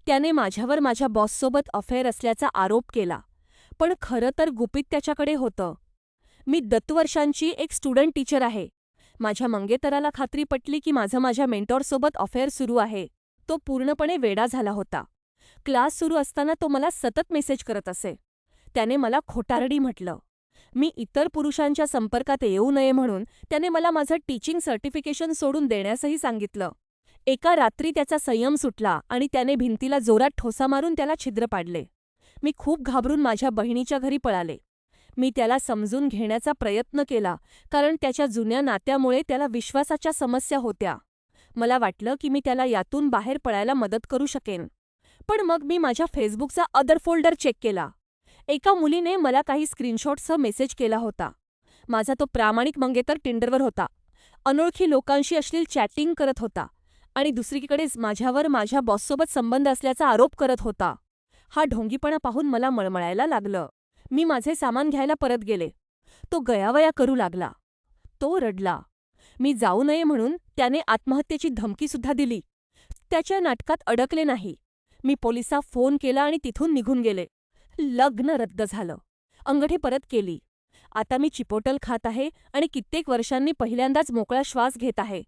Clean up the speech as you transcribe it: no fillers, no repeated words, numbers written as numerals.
त्याने माझ्यावर माझ्या बॉससोबत अफेअर असल्याचा आरोप केला, पण खरं तर गुपित त्याच्याकडे होतं. मी दत्तवर्षांची एक स्टुडंट टीचर आहे. माझ्या मंगेतराला खात्री पटली की माझं माझ्या मेंटॉरसोबत अफेअर सुरू आहे. तो पूर्णपणे वेडा झाला होता. क्लास सुरू असताना तो मला सतत मेसेज करत असे. त्याने मला खोटारडी म्हटलं. मी इतर पुरुषांच्या संपर्कात येऊ नये म्हणून त्याने मला माझं टीचिंग सर्टिफिकेशन सोडून देण्यासही सांगितलं. एका रात्री त्याचा संयम सुटला आणि त्याने भिंतीला जोरात ठोसा मारून त्याला छिद्र पाडले. मी खूप घाबरून माझ्या बहिणीच्या घरी पळाले. मी त्याला समजून घेण्याचा प्रयत्न केला, कारण त्याच्या जुन्या नात्यामुळे त्याला विश्वासाच्या समस्या होत्या. मला वाटलं की मी त्याला यातून बाहेर पडायला मदत करू शकेन. पण मग मी माझ्या फेसबुकचा अदर फोल्डर चेक केला. एका मुलीने मला काही स्क्रीनशॉट्ससह मेसेज केला होता. माझा तो प्रामाणिक मंगेतर टिंडरवर होता. अनोळखी लोकांशी अश्लील चॅटिंग करत होता आणि दुसरीकडेच माझ्यावर माझ्या बॉससोबत संबंध असल्याचा आरोप करत होता. हा ढोंगीपणा पाहून मला मळमळायला लागलं. मी माझे सामान घ्यायला परत गेले. तो गयावया करू लागला. तो रडला. मी जाऊ नये म्हणून त्याने आत्महत्येची धमकीसुद्धा दिली. त्याच्या नाटकात अडकले नाही. मी पोलिसात फोन केला आणि तिथून निघून गेले. लग्न रद्द झालं. अंगठी परत केली. आता मी चिपोटल खात आहे आणि कित्येक वर्षांनी पहिल्यांदाच मोकळा श्वास घेत आहे.